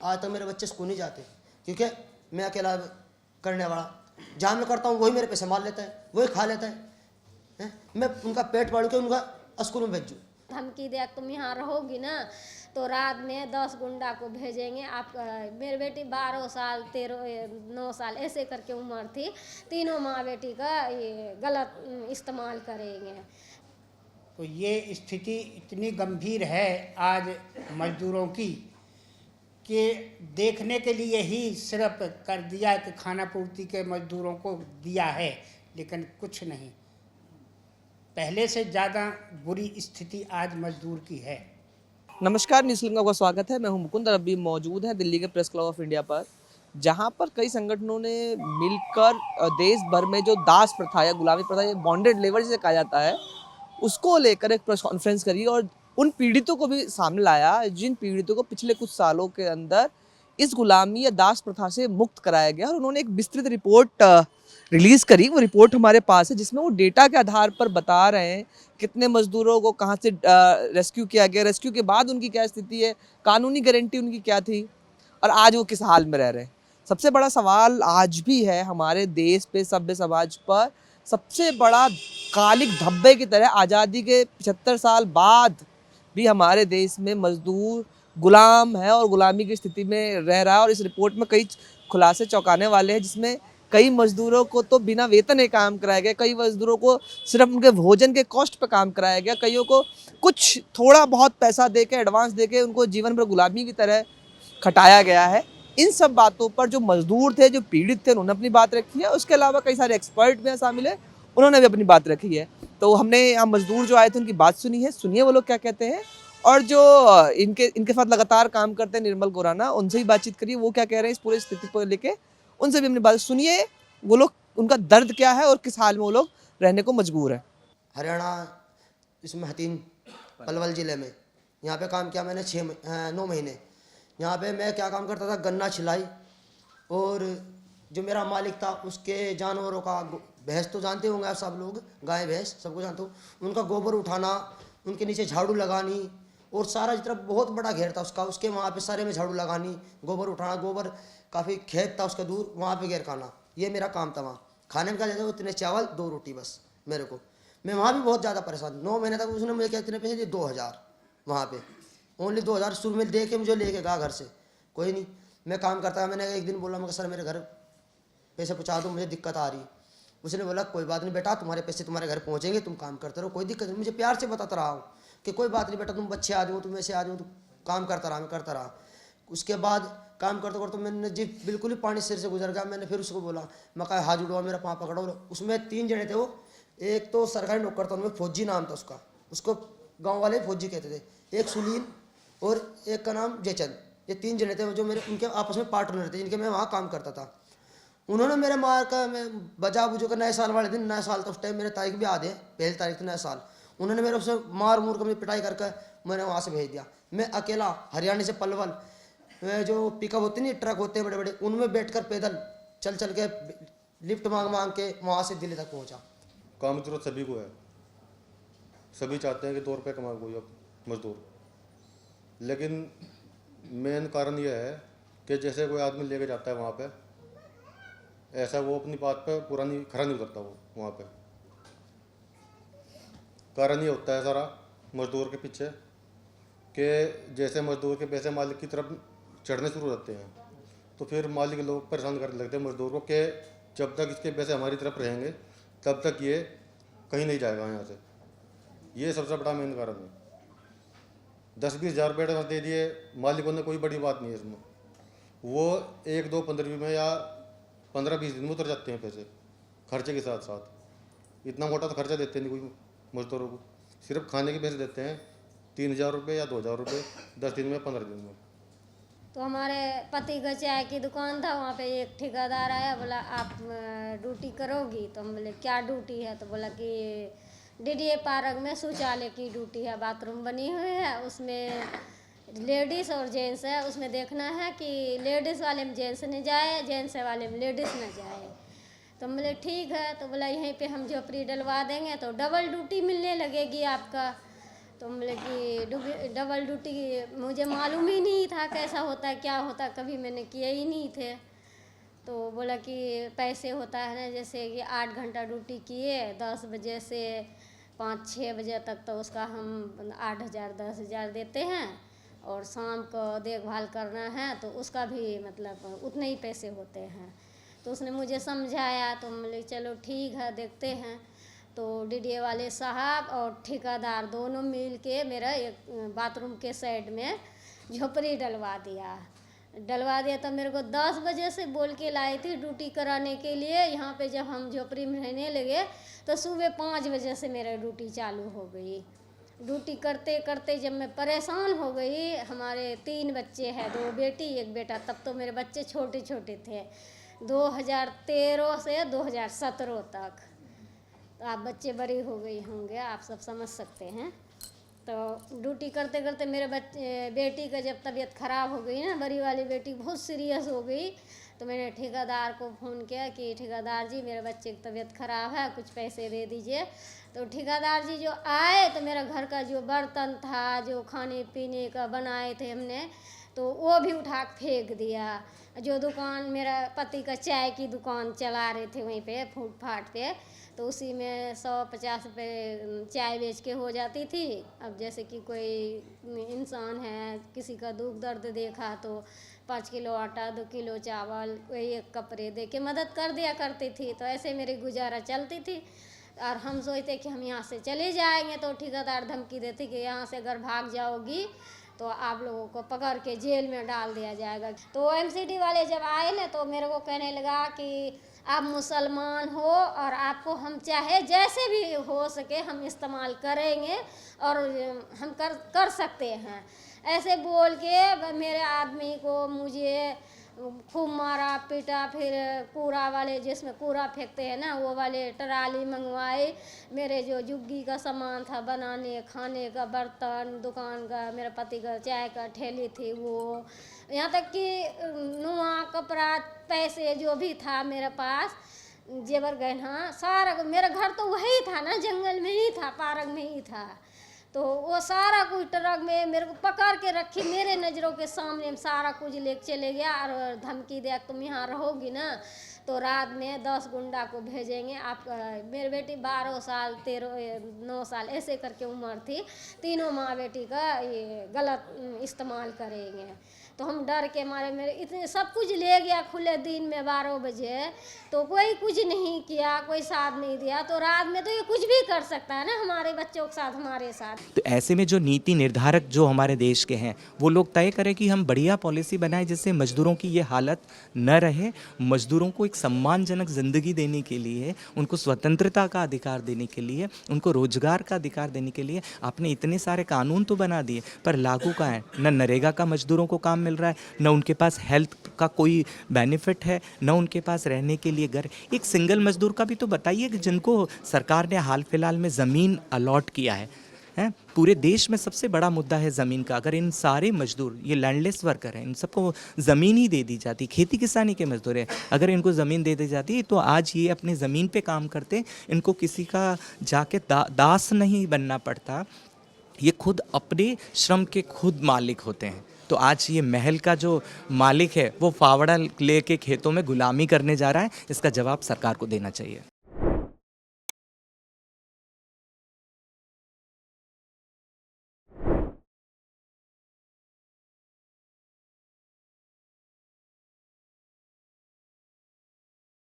आज तक मेरे बच्चे स्कूल नहीं जाते, क्योंकि मैं अकेला करने वाला, जहाँ मैं करता हूँ वही मेरे पैसे मार लेता है, वही खा लेता है। मैं उनका पेट पाल के उनका स्कूल में भेजूँ। धमकी दिया तुम यहाँ रहोगी ना तो रात में 10 गुंडा को भेजेंगे। आप मेरी बेटी 12 साल 9 साल ऐसे करके उम्र थी, तीनों माँ बेटी का ये गलत इस्तेमाल करेंगे। तो ये स्थिति इतनी गंभीर है आज मजदूरों की कि देखने के लिए ही सिर्फ कर दिया कि खाना पूर्ति के मजदूरों को दिया है, लेकिन कुछ नहीं। पहले से ज़्यादा बुरी स्थिति आज मजदूर की है। नमस्कार, न्यूज़ लिंक का स्वागत है। मैं हूं मुकुंद और अभी मौजूद है दिल्ली के प्रेस क्लब ऑफ इंडिया पर, जहां पर कई संगठनों ने मिलकर देश भर में जो दास प्रथा या गुलामी प्रथा या बॉन्डेड लेबर जिसे कहा जाता है, उसको लेकर एक प्रेस कॉन्फ्रेंस करी और उन पीड़ितों को भी सामने लाया जिन पीड़ितों को पिछले कुछ सालों के अंदर इस गुलामी या दास प्रथा से मुक्त कराया गया। और उन्होंने एक विस्तृत रिपोर्ट रिलीज़ करी। वो रिपोर्ट हमारे पास है, जिसमें वो डेटा के आधार पर बता रहे हैं कितने मजदूरों को कहाँ से रेस्क्यू किया गया, रेस्क्यू के बाद उनकी क्या स्थिति है, कानूनी गारंटी उनकी क्या थी और आज वो किस हाल में रह रहे हैं। सबसे बड़ा सवाल आज भी है हमारे देश पे, सभ्य समाज पर, सबसे बड़ा कालिक धब्बे की तरह आज़ादी के 75 साल बाद भी हमारे देश में मजदूर गुलाम है और गुलामी की स्थिति में रह रहा है। और इस रिपोर्ट में कई खुलासे चौंकाने वाले हैं, जिसमें कई मजदूरों को तो बिना वेतन ही काम कराया गया, कई मजदूरों को सिर्फ उनके भोजन के कॉस्ट पे काम कराया गया, कईयों को कुछ थोड़ा बहुत पैसा देके, एडवांस देके उनको जीवन भर गुलामी की तरह खटाया गया है। इन सब बातों पर जो मजदूर थे, जो पीड़ित थे, उन्होंने अपनी बात रखी है। उसके अलावा कई सारे एक्सपर्ट भी शामिल है, उन्होंने भी अपनी बात रखी है। तो हमने यहाँ मजदूर जो आए थे उनकी बात सुनी है, सुनिए वो लोग क्या कहते हैं। और जो इनके साथ लगातार काम करते हैं निर्मल गोराना, उनसे भी बातचीत करिए, वो क्या कह रहे हैं इस पूरी स्थिति को लेके, उनसे भी अपनी बात सुनिए। वो लोग, उनका दर्द क्या है और किस हाल में वो लोग रहने को मजबूर है। हरियाणा इसमें हतीन पलवल ज़िले में यहाँ पे काम किया मैंने 9 महीने। यहाँ पे मैं क्या काम करता था, गन्ना छिलाई, और जो मेरा मालिक था उसके जानवरों का, भैंस तो जानते होंगे आप सब लोग, गाय भैंस सबको जानते हो, उनका गोबर उठाना, उनके नीचे झाड़ू लगानी, और सारा जितना बहुत बड़ा घेर था उसका, उसके वहाँ पे सारे में झाड़ू लगानी, गोबर उठाना, गोबर काफ़ी खेत था उसका दूर, वहाँ पे घेर खाना, ये मेरा काम था। वहाँ खाने में क्या देता, इतने चावल 2 रोटी बस मेरे को। मैं वहाँ भी बहुत ज़्यादा परेशान, 9 महीने तक उसने मुझे क्या इतने पैसे दिए, 2000 वहाँ पे, ओनली 2000 शुरू में दे के मुझे लेके गया घर से। कोई नहीं, मैं काम करता, मैंने एक दिन बोला, मैं सर मेरे घर पैसे पहुँचा दो, मुझे दिक्कत आ रही। उसने बोला कोई बात नहीं बेटा, तुम्हारे पैसे तुम्हारे घर पहुँचेंगे, तुम काम करते रहो, कोई दिक्कत नहीं। मुझे प्यार से बताता रहा हूँ कि कोई बात नहीं बेटा, तुम बच्चे आ जाओ, तुम ऐसे आ जाओ, तुम काम करता रहा, मैं करता रहा। उसके बाद काम करते करते मैंने जी बिल्कुल ही पानी सिर से गुजर गया। मैंने फिर उसको बोला, मैं कहा हाथ जुड़वा, मेरा पाँव पकड़ो। उसमें 3 जने थे, वो एक तो सरकारी नौकर था, उनमें फौजी नाम था उसका, उसको गाँव वाले फौजी कहते थे, एक सुनील और एक का नाम जयचंद। ये 3 जने थे जो मेरे, उनके आपस में पार्टनर थे, जिनके मैं वहाँ काम करता था। उन्होंने मेरे मार का, मैं बजा बुझो कर नए साल वाले दिन, नया साल था उस टाइम, मेरे तारीख भी याद है, 1 तारीख थी नया साल, उन्होंने मेरे उससे मार मूर कर मेरी पिटाई करके मैंने वहाँ से भेज दिया। मैं अकेला हरियाणा से पलवल, जो पिकअप होती नहीं, ट्रक होते हैं बड़े बड़े, उनमें बैठकर पैदल चल चल के लिफ्ट मांग मांग के वहाँ से दिल्ली तक पहुँचा। काम की जरूरत सभी को है, सभी चाहते हैं कि 2 रुपये कमा कोई मजदूर, लेकिन मेन कारण यह है कि जैसे कोई आदमी लेके जाता है वहाँ पे, ऐसा वो अपनी बात पे पूरा नहीं, खरा नहीं उतरता वो वहाँ पे। कारण ये होता है सारा मजदूर के पीछे कि जैसे मजदूर के पैसे मालिक की तरफ चढ़ने शुरू होते हैं, तो फिर मालिक लोग परेशान करने लगते हैं मजदूर को कि जब तक इसके पैसे हमारी तरफ रहेंगे तब तक ये कहीं नहीं जाएगा यहाँ से। ये सबसे बड़ा मेन कारण है। 10-20 हज़ार रुपये दे दिए मालिकों ने, कोई बड़ी बात नहीं है इसमें, वो 1-2 15 में या 15-20 दिन में उतर जाते हैं पैसे खर्चे के साथ साथ। इतना मोटा तो खर्चा देते नहीं कोई मजदूरों को, सिर्फ खाने के पैसे देते हैं 3000 रुपये या 2000 रुपये 10 दिन में, 15 दिन में। तो हमारे पति का चाय की दुकान था, वहाँ पे एक ठेकेदार आया, बोला आप ड्यूटी करोगी? तो हम बोले क्या ड्यूटी है? तो बोला कि डीडीए पार्क में शौचालय की ड्यूटी है, बाथरूम बनी हुई है, उसमें लेडीज़ और जेंट्स है, उसमें देखना है कि लेडीज़ वाले में जेंट्स न जाए, जेंट्स वाले में लेडीज़ न जाए। तो हम बोले ठीक है। तो बोला यहीं पे हम झोपड़ी डलवा देंगे तो डबल ड्यूटी मिलने लगेगी आपका। तो बोले कि डबल ड्यूटी मुझे मालूम ही नहीं था कैसा होता है क्या होता है, कभी मैंने किए ही नहीं थे। तो बोला कि पैसे होता है ना, जैसे कि 8 घंटा ड्यूटी किए 10 बजे से 5-6 बजे तक, तो उसका हम 8,000 10,000 देते हैं, और शाम को देखभाल करना है तो उसका भी मतलब उतने ही पैसे होते हैं। तो उसने मुझे समझाया, तो बोले चलो ठीक है देखते हैं। तो डीडीए वाले साहब और ठेकेदार दोनों मिल के मेरा एक बाथरूम के साइड में झोपड़ी डलवा दिया। तो मेरे को 10 बजे से बोल के लाई थी ड्यूटी कराने के लिए। यहाँ पे जब हम झोपड़ी में रहने लगे तो सुबह 5 बजे से मेरा ड्यूटी चालू हो गई। ड्यूटी करते करते जब मैं परेशान हो गई, हमारे 3 बच्चे हैं, 2 बेटी 1 बेटा, तब तो मेरे बच्चे छोटे छोटे थे, 2013 से 2017 तक। तो आप बच्चे बड़े हो गई होंगे, आप सब समझ सकते हैं। तो ड्यूटी करते करते मेरे बेटी का जब तबीयत ख़राब हो गई ना, बड़ी वाली बेटी बहुत सीरियस हो गई, तो मैंने ठेकेदार को फ़ोन किया कि ठेकेदार जी मेरे बच्चे की तबीयत ख़राब है, कुछ पैसे दे दीजिए। तो ठेकेदार जी जो आए तो मेरा घर का जो बर्तन था, जो खाने पीने का बनाए थे हमने, तो वो भी उठा के फेंक दिया। जो दुकान मेरा पति का चाय की दुकान चला रहे थे वहीं पे फुटपाथ पे, तो उसी में 100-50 रुपये चाय बेच के हो जाती थी। अब जैसे कि कोई इंसान है, किसी का दुख दर्द देखा तो 5 किलो आटा 2 किलो चावल कोई एक कपड़े दे के मदद कर दिया करती थी। तो ऐसे मेरी गुजारा चलती थी। और हम सोचते कि हम यहाँ से चले जाएंगे, तो ठेकेदार धमकी देते कि यहाँ से अगर भाग जाओगी तो आप लोगों को पकड़ के जेल में डाल दिया जाएगा। तो एमसीडी वाले जब आए ना, तो मेरे को कहने लगा कि आप मुसलमान हो और आपको हम चाहे जैसे भी हो सके हम इस्तेमाल करेंगे और हम कर सकते हैं। ऐसे बोल के मेरे आदमी को मुझे खूब मारा पीटा। फिर कूड़ा वाले, जिसमें कूड़ा फेंकते हैं ना, वो वाले ट्राली मंगवाए। मेरे जो जुग्गी का सामान था, बनाने खाने का बर्तन, दुकान का, मेरे पति का चाय का ठेली थी वो, यहाँ तक कि नुआ कपड़ा पैसे जो भी था मेरे पास, जेवर गहना सारा। मेरा घर तो वही था ना, जंगल में ही था, पार्क में ही था। तो वो सारा कुछ ट्रक में मेरे को पकड़ के रखी, मेरे नज़रों के सामने सारा कुछ लेके चले गया और धमकी दिया तुम यहाँ रहोगी ना तो रात में 10 गुंडा को भेजेंगे। आप मेरी बेटी 12 साल 9 साल ऐसे करके उम्र थी, तीनों माँ बेटी का ये गलत इस्तेमाल करेंगे। तो हम डर के मारे, मेरे इतने सब कुछ ले गया खुले दिन में 12 बजे, तो कोई कुछ नहीं किया, कोई साथ नहीं दिया। तो रात में तो ये कुछ भी कर सकता है ना हमारे बच्चों के साथ, हमारे साथ। तो ऐसे में जो नीति निर्धारक जो हमारे देश के हैं वो लोग तय करें कि हम बढ़िया पॉलिसी बनाएं जिससे मजदूरों की ये हालत न रहे। मजदूरों को एक सम्मानजनक ज़िंदगी देने के लिए, उनको स्वतंत्रता का अधिकार देने के लिए, उनको रोजगार का अधिकार देने के लिए आपने इतने सारे कानून तो बना दिए, पर लागू कहाँ है? न नरेगा का मजदूरों को काम मिल रहा है, न उनके पास हेल्थ का कोई बेनिफिट है, न उनके पास रहने के लिए घर। एक सिंगल मजदूर का भी तो बताइए कि जिनको सरकार ने हाल फिलहाल में ज़मीन अलॉट किया है। पूरे देश में सबसे बड़ा मुद्दा है ज़मीन का। अगर इन सारे मजदूर, ये लैंडलेस वर्कर हैं, इन सबको ज़मीन ही दे दी जाती, खेती किसानी के मजदूर हैं, अगर इनको ज़मीन दे दी जाती तो आज ये अपनी ज़मीन पे काम करते, इनको किसी का जाके दास नहीं बनना पड़ता, ये खुद अपने श्रम के खुद मालिक होते हैं। तो आज ये महल का जो मालिक है वो फावड़ा लेके खेतों में गुलामी करने जा रहा है। इसका जवाब सरकार को देना चाहिए।